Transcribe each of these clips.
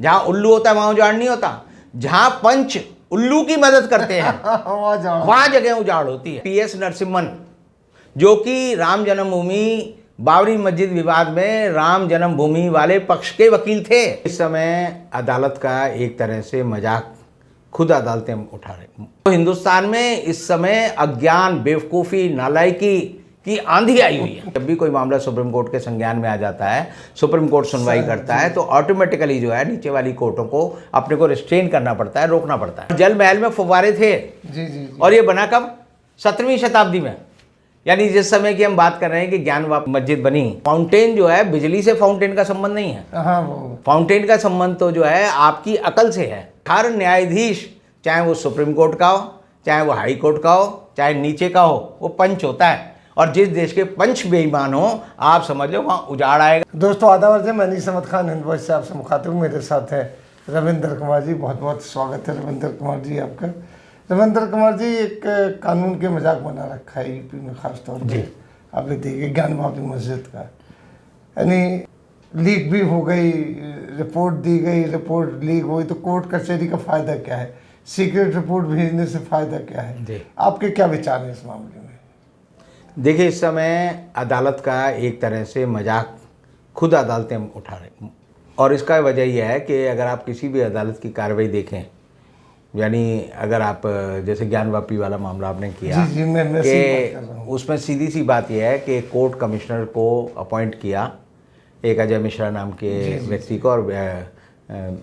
जहाँ उल्लू होता है वहां उजाड़ नहीं होता, जहां पंच उल्लू की मदद करते हैं वहां जगह उजाड़ होती है। PS नरसिम्हन जो कि राम जन्मभूमि बाबरी मस्जिद विवाद में राम जन्मभूमि वाले पक्ष के वकील थे। इस समय अदालत का एक तरह से मजाक खुद अदालतें उठा रही। तो हिंदुस्तान में इस समय अज्ञान, बेवकूफ़ी, नालायकी की आंधी आई हुई है। जब भी कोई मामला सुप्रीम कोर्ट के संज्ञान में आ जाता है, सुप्रीम कोर्ट सुनवाई करता है, तो ऑटोमेटिकली जो है नीचे वाली कोर्टों को अपने को रिस्ट्रेन करना पड़ता है, रोकना पड़ता है। जल महल में फव्वारे थे जी। और ये बना कब? 17वीं शताब्दी में, यानी जिस समय की हम बात कर रहे हैं कि ज्ञान मस्जिद बनी। फाउंटेन जो है, बिजली से फाउंटेन का संबंध नहीं है। हाँ, वो फाउंटेन का संबंध तो जो है आपकी अकल से है। हर न्यायाधीश, चाहे वो सुप्रीम कोर्ट का हो, चाहे वो हाई कोर्ट का हो, चाहे नीचे का हो, वो पंच होता है। और जिस देश के पंच बेईमान हो, आप समझ लो वहाँ उजाड़ आएगा। दोस्तों आदाब है, मैं नीस अहमद खान हिंद वॉइस से आपसे मुखातिब हूँ। मेरे साथ है रविंद्र कुमार जी। बहुत बहुत स्वागत है रविंद्र कुमार जी आपका। रविंद्र कुमार जी, एक कानून के मजाक बना रखा है यूपी में, खास तौर पे आपने देखिए ज्ञान वापी मस्जिद का, यानी लीक भी हो गई, रिपोर्ट दी गई, रिपोर्ट लीक हो गई, तो कोर्ट कचहरी का फ़ायदा क्या है? सीक्रेट रिपोर्ट भेजने से फ़ायदा क्या है? आपके क्या विचार हैं इस मामले में? देखिए, इस समय अदालत का एक तरह से मजाक खुद अदालतें उठा रही, और इसका वजह यह है कि अगर आप किसी भी अदालत की कार्रवाई देखें, यानी अगर आप जैसे ज्ञान वापी वाला मामला आपने किया कि उसमें सीधी सी बात यह है कि कोर्ट कमिश्नर को अपॉइंट किया, एक अजय मिश्रा नाम के व्यक्ति को और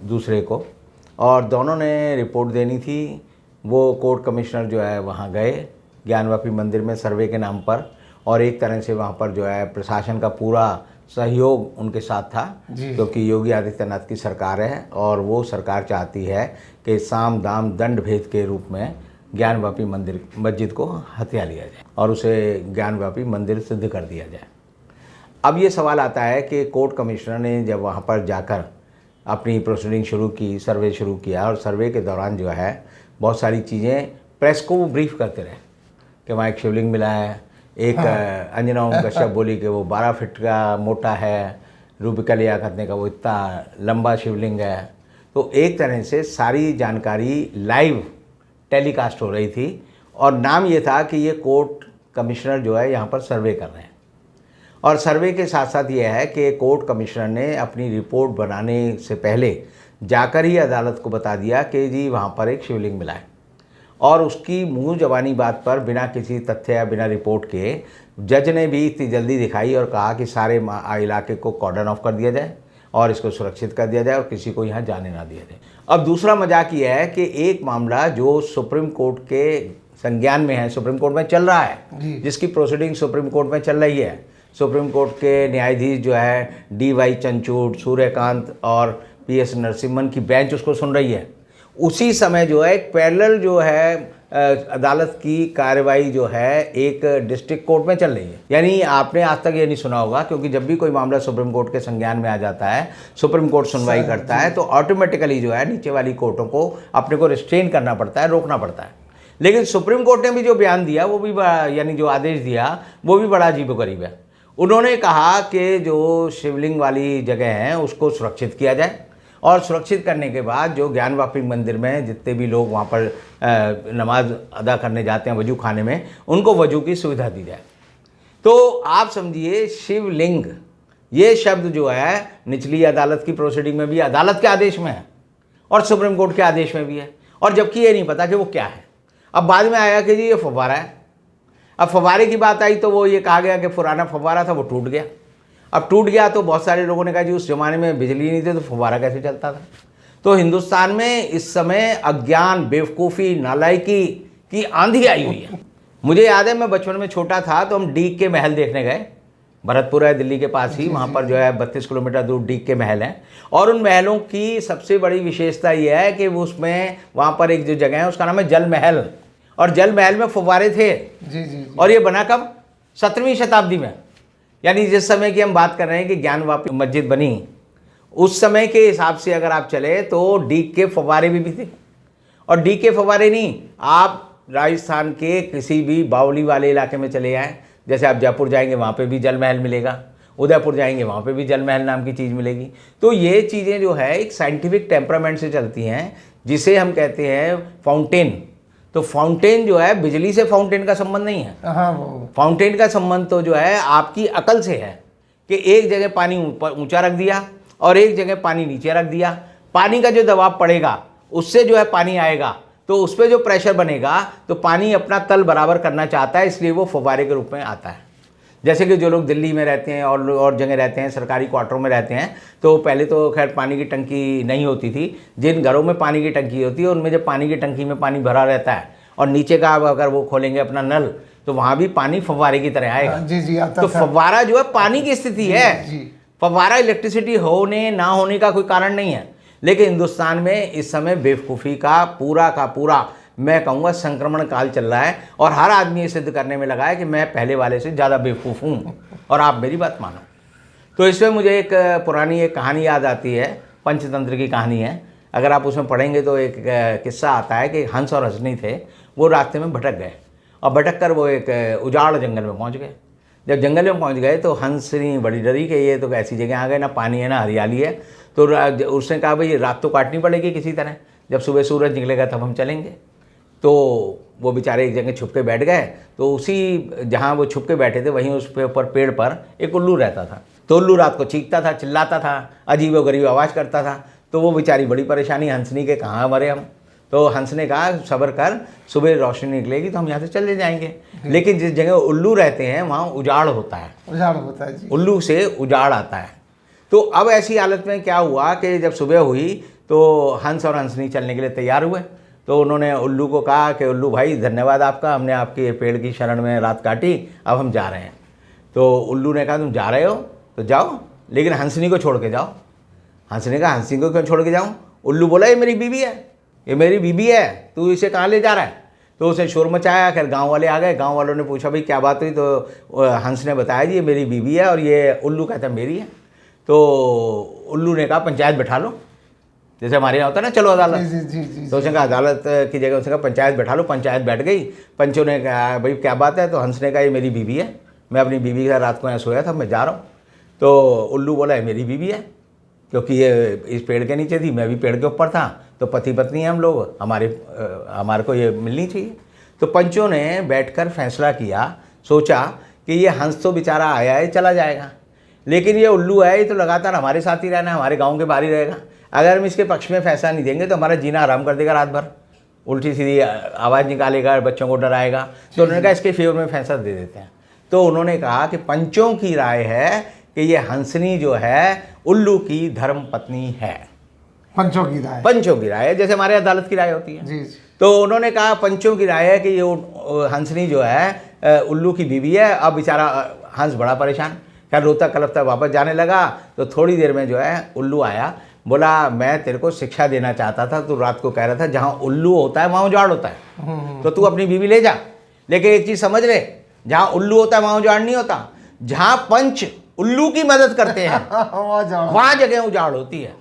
दूसरे को, और दोनों ने रिपोर्ट देनी थी। वो कोर्ट कमिश्नर जो है वहाँ गए ज्ञान वापी मंदिर में सर्वे के नाम पर, और एक तरह से वहाँ पर जो है प्रशासन का पूरा सहयोग उनके साथ था, क्योंकि योगी आदित्यनाथ की सरकार है और वो सरकार चाहती है कि साम दाम दंड भेद के रूप में ज्ञान वापी मस्जिद को हथिया लिया जाए और उसे ज्ञान वापी मंदिर सिद्ध कर दिया जाए। अब ये सवाल आता है कि कोर्ट कमिश्नर ने जब वहाँ पर जाकर अपनी प्रोसीडिंग शुरू की, सर्वे शुरू किया, और सर्वे के दौरान जो है बहुत सारी चीज़ें प्रेस को वो ब्रीफ करते रहे कि वहाँ एक शिवलिंग मिला है, एक अंजना ओम कश्यप बोली कि वो 12 फीट का मोटा है, रूबिका लियाकत ने कहा वो इतना लंबा शिवलिंग है। तो एक तरह से सारी जानकारी लाइव टेलीकास्ट हो रही थी, और नाम ये था कि ये कोर्ट कमिश्नर जो है यहाँ पर सर्वे कर रहे हैं। और सर्वे के साथ साथ ये है कि कोर्ट कमिश्नर ने अपनी रिपोर्ट बनाने से पहले जाकर ही अदालत को बता दिया कि जी वहाँ पर एक शिवलिंग मिला है, और उसकी मुँह ज़बानी बात पर बिना किसी तथ्य या बिना रिपोर्ट के जज ने भी इतनी जल्दी दिखाई और कहा कि सारे इलाके को कॉर्डन ऑफ कर दिया जाए और इसको सुरक्षित कर दिया जाए और किसी को यहाँ जाने ना दिया जाए। अब दूसरा मजाक ये है कि एक मामला जो सुप्रीम कोर्ट के संज्ञान में है, सुप्रीम कोर्ट में चल रहा है, जिसकी प्रोसीडिंग सुप्रीम कोर्ट में चल रही है, सुप्रीम कोर्ट के न्यायाधीश जो है DY चंद्रचूड़, सूर्यकांत और PS नरसिम्हन की बेंच उसको सुन रही है, उसी समय जो है एक पैरेलल जो है अदालत की कार्रवाई जो है एक डिस्ट्रिक्ट कोर्ट में चल रही है। यानी आपने आज तक ये नहीं सुना होगा, क्योंकि जब भी कोई मामला सुप्रीम कोर्ट के संज्ञान में आ जाता है, सुप्रीम कोर्ट सुनवाई करता है, तो ऑटोमेटिकली जो है नीचे वाली कोर्टों को अपने को रिस्ट्रेन करना पड़ता है, रोकना पड़ता है। लेकिन सुप्रीम कोर्ट ने भी जो बयान दिया वो भी यानी जो आदेश दिया वो भी बड़ा अजीबोगरीब है। उन्होंने कहा कि जो शिवलिंग वाली जगह हैं उसको सुरक्षित किया जाए, और सुरक्षित करने के बाद जो ज्ञान वापी मंदिर में जितने भी लोग वहाँ पर नमाज अदा करने जाते हैं वजू खाने में, उनको वजू की सुविधा दी जाए। तो आप समझिए शिवलिंग ये शब्द जो है निचली अदालत की प्रोसीडिंग में भी, अदालत के आदेश में है और सुप्रीम कोर्ट के आदेश में भी है, और जबकि ये नहीं पता कि वो क्या है। अब बाद में आया कि जी ये फव्वारा है। अब फव्वारे की बात आई तो वो ये कहा गया कि पुराना फव्वारा था वो टूट गया। अब टूट गया तो बहुत सारे लोगों ने कहा जी उस ज़माने में बिजली नहीं थी तो फव्वारा कैसे चलता था। तो हिंदुस्तान में इस समय अज्ञान, बेवकूफ़ी, नालायकी की आंधी आई हुई है। मुझे याद है मैं बचपन में छोटा था तो हम डीग के महल देखने गए, भरतपुर है दिल्ली के पास ही, वहाँ पर जो है 32 किलोमीटर दूर डीग के महल हैं। और उन महलों की सबसे बड़ी विशेषता ये है कि वो उसमें वहाँ पर एक जो जगह है उसका नाम है जल महल, और जल महल में फव्वारे थे। और ये बना कब? 17वीं शताब्दी में, यानी जिस समय की हम बात कर रहे हैं कि ज्ञान वापी मस्जिद बनी, उस समय के हिसाब से अगर आप चले तो डीग के फव्वारे भी थे। और डीग के फव्वारे नहीं, आप राजस्थान के किसी भी बावली वाले इलाके में चले जाएँ, जैसे आप जयपुर जाएंगे वहाँ पे भी जल महल मिलेगा, उदयपुर जाएंगे वहाँ पे भी जल महल नाम की चीज़ मिलेगी। तो ये चीज़ें जो है एक साइंटिफिक टेम्परामेंट से चलती हैं, जिसे हम कहते हैं फाउंटेन। तो फाउंटेन जो है, बिजली से फाउंटेन का संबंध नहीं है। हाँ, वो फाउंटेन का संबंध तो जो है आपकी अकल से है कि एक जगह पानी ऊंचा रख दिया और एक जगह पानी नीचे रख दिया। पानी का जो दबाव पड़ेगा उससे जो है पानी आएगा, तो उस पर जो प्रेशर बनेगा तो पानी अपना तल बराबर करना चाहता है, इसलिए वो फव्वारे के रूप में आता है। जैसे कि जो लोग दिल्ली में रहते हैं और जगह रहते हैं, सरकारी क्वार्टरों में रहते हैं, तो पहले तो खैर पानी की टंकी नहीं होती थी। जिन घरों में पानी की टंकी होती है उनमें जब पानी की टंकी में पानी भरा रहता है और नीचे का अगर वो खोलेंगे अपना नल, तो वहाँ भी पानी फव्वारे की तरह आएगा। जी जी आता तो था। फव्वारा जो है पानी की स्थिति है। जी। फव्वारा इलेक्ट्रिसिटी होने ना होने का कोई कारण नहीं है। लेकिन हिंदुस्तान में इस समय बेवकूफ़ी का पूरा मैं कहूँगा संक्रमण काल चल रहा है, और हर आदमी ये सिद्ध करने में लगा है कि मैं पहले वाले से ज़्यादा बेवकूफ़ हूँ और आप मेरी बात मानो। तो इसमें मुझे एक पुरानी एक कहानी याद आती है, पंचतंत्र की कहानी है। अगर आप उसमें पढ़ेंगे तो एक किस्सा आता है कि हंस और हंसनी थे, वो रास्ते में भटक गए और भटक कर वो एक उजाड़ जंगल में पहुँच गए। जब जंगल में पहुँच गए तो हंसनी बड़ी डरी कि ये तो ऐसी जगह आ गए, ना पानी है ना हरियाली है। तो उसने कहा भाई रात तो काटनी पड़ेगी किसी तरह, जब सुबह सूरज निकलेगा तब हम चलेंगे। तो वो बेचारे एक जगह छुप के बैठ गए। तो उसी जहाँ वो छुप के बैठे थे वहीं उस पे ऊपर पेड़ पर एक उल्लू रहता था। तो उल्लू रात को चीखता था, चिल्लाता था, अजीब गरीब आवाज़ करता था। तो वो बेचारी बड़ी परेशानी, हंसनी के कहाँ मरे हम। तो हंस ने कहा सब्र कर, सुबह रोशनी निकलेगी तो हम यहाँ से चले जाएंगे। लेकिन जिस जगह उल्लू रहते हैं वहाँ उजाड़ होता है, उजाड़ होता है जी। उल्लू से उजाड़ आता है। तो अब ऐसी हालत में क्या हुआ कि जब सुबह हुई तो हंस और हंसनी चलने के लिए तैयार हुए। तो उन्होंने उल्लू को कहा कि उल्लू भाई धन्यवाद आपका, हमने आपके पेड़ की शरण में रात काटी, अब हम जा रहे हैं। तो उल्लू ने कहा तुम जा रहे हो तो जाओ, लेकिन हंसनी को छोड़ के जाओ। हंस ने कहा हंसनी को क्यों छोड़ के जाऊँ? उल्लू बोला ये मेरी बीवी है, ये मेरी बीवी है, तू इसे कहाँ ले जा रहा है? तो उसे शोर मचाया। खैर गांव वाले आ गए, गांव वालों ने पूछा भाई क्या बात हुई? तो हंस ने बताया जी ये मेरी बीवी है, और ये उल्लू कहता है मेरी है। तो उल्लू ने कहा पंचायत बैठा लो, जैसे हमारे यहाँ होता है ना चलो अदालत। जी जी जी। तो उसने कहा अदालत की जगह उसने कहा पंचायत बैठा लो। पंचायत बैठ गई। पंचों ने कहा भाई क्या बात है? तो हंस ने कहा ये मेरी बीवी है, मैं अपनी बीवी के साथ रात को यहाँ सोया था, मैं जा रहा हूँ। तो उल्लू बोला ये मेरी बीवी है, क्योंकि ये इस पेड़ के नीचे थी, मैं भी पेड़ के ऊपर था, तो पति पत्नी हैं हम लोग, हमारे को ये मिलनी चाहिए। तो पंचों ने बैठकर फैसला किया, सोचा कि ये हंस तो बेचारा आया है चला जाएगा, लेकिन ये उल्लू है, ये तो लगातार हमारे साथ ही रहना है, हमारे गांव के बाहर ही रहेगा। अगर हम इसके पक्ष में फैसला नहीं देंगे तो हमारा जीना आराम कर देगा, रात भर उल्टी सीधी आवाज़ निकालेगा, बच्चों को डराएगा। तो उन्होंने कहा इसके फेवर में फैसला दे देते हैं। तो उन्होंने कहा कि पंचों की राय है कि ये हंसनी जो है उल्लू की धर्म पत्नी है। पंचों की राय। पंचों की राय है, जैसे हमारे अदालत की राय होती है। जी जी। तो उन्होंने कहा पंचों की राय है कि ये हंसनी जो है उल्लू की बीवी है। अब बेचारा हंस बड़ा परेशान, खैर रोता कलपता वापस जाने लगा। तो थोड़ी देर में जो है उल्लू आया, बोला मैं तेरे को शिक्षा देना चाहता था, तू रात को कह रहा था जहाँ उल्लू होता है वहाँ उजाड़ होता है, तो तू अपनी बीवी ले जा। लेकिन एक चीज़ समझ ले, जहाँ उल्लू होता है वहाँ उजाड़ नहीं होता, जहाँ पंच उल्लू की मदद करते हैं वहाँ जगह उजाड़ होती है।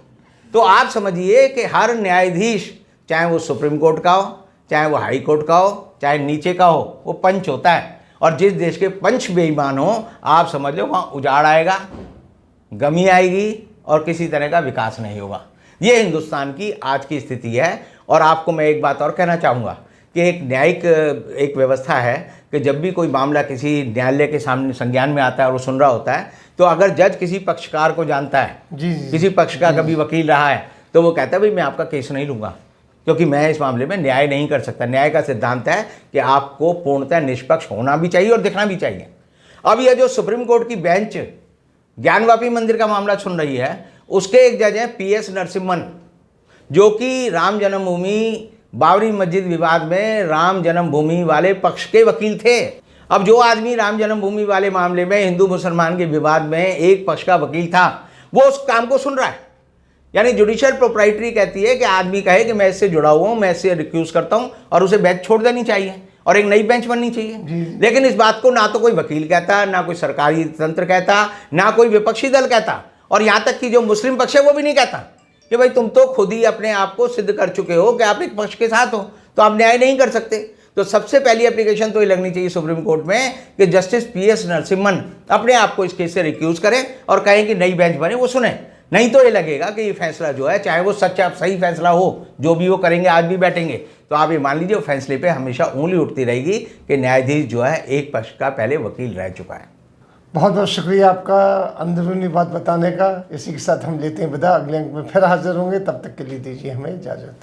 तो आप समझिए कि हर न्यायाधीश, चाहे वो सुप्रीम कोर्ट का हो, चाहे वो हाई कोर्ट का हो, चाहे नीचे का हो, वो पंच होता है। और जिस देश के पंच बेईमान हो, आप समझ लो वहाँ उजाड़ आएगा, गमी आएगी और किसी तरह का विकास नहीं होगा। ये हिंदुस्तान की आज की स्थिति है। और आपको मैं एक बात और कहना चाहूँगा कि एक न्यायिक एक व्यवस्था है कि जब भी कोई मामला किसी न्यायालय के सामने संज्ञान में आता है और वो सुन रहा होता है, तो अगर जज किसी पक्षकार को जानता है, जी जी। किसी पक्ष का कभी वकील रहा है, तो वो कहता है भाई मैं आपका केस नहीं लूँगा, क्योंकि मैं इस मामले में न्याय नहीं कर सकता। न्याय का सिद्धांत है कि आपको पूर्णतः निष्पक्ष होना भी चाहिए और दिखना भी चाहिए। अब यह जो सुप्रीम कोर्ट की बेंच ज्ञानवापी मंदिर का मामला सुन रही है, उसके एक जज हैं PS नरसिम्हन, जो कि राम जन्मभूमि बाबरी मस्जिद विवाद में राम जन्मभूमि वाले पक्ष के वकील थे। अब जो आदमी राम जन्मभूमि वाले मामले में हिंदू मुसलमान के विवाद में एक पक्ष का वकील था, वो उस काम को सुन रहा है। यानी जुडिशियल प्रोप्राइटरी कहती है कि आदमी कहे कि मैं इससे जुड़ा हुआ हूँ, मैं इससे रिक्यूज करता हूँ, और उसे बेंच छोड़ देनी चाहिए और एक नई बेंच बननी चाहिए। लेकिन इस बात को ना तो कोई वकील कहता, ना कोई सरकारी तंत्र कहता, ना कोई विपक्षी दल कहता, और यहाँ तक कि जो मुस्लिम पक्ष है वो भी नहीं कहता कि भाई तुम तो खुद ही अपने आप को सिद्ध कर चुके हो कि आप एक पक्ष के साथ हो, तो आप न्याय नहीं कर सकते। तो सबसे पहली एप्लीकेशन तो ये लगनी चाहिए सुप्रीम कोर्ट में कि जस्टिस PS नरसिम्हन अपने आप को इस केस से रिक्यूज करें और कहें कि नई बेंच बने, वो सुने। नहीं तो ये लगेगा कि ये फैसला जो है, चाहे वो सच्चा सही फैसला हो, जो भी वो करेंगे, आज भी बैठेंगे, तो आप ये मान लीजिए वो फैसले पे हमेशा उंगली उठती रहेगी कि न्यायाधीश जो है एक पक्ष का पहले वकील रह चुका है। बहुत बहुत शुक्रिया आपका अंदरूनी बात बताने का। इसी के साथ हम लेते हैं विदा, अगले अंक में फिर हाजिर होंगे, तब तक के लिए दीजिए हमें इजाज़त।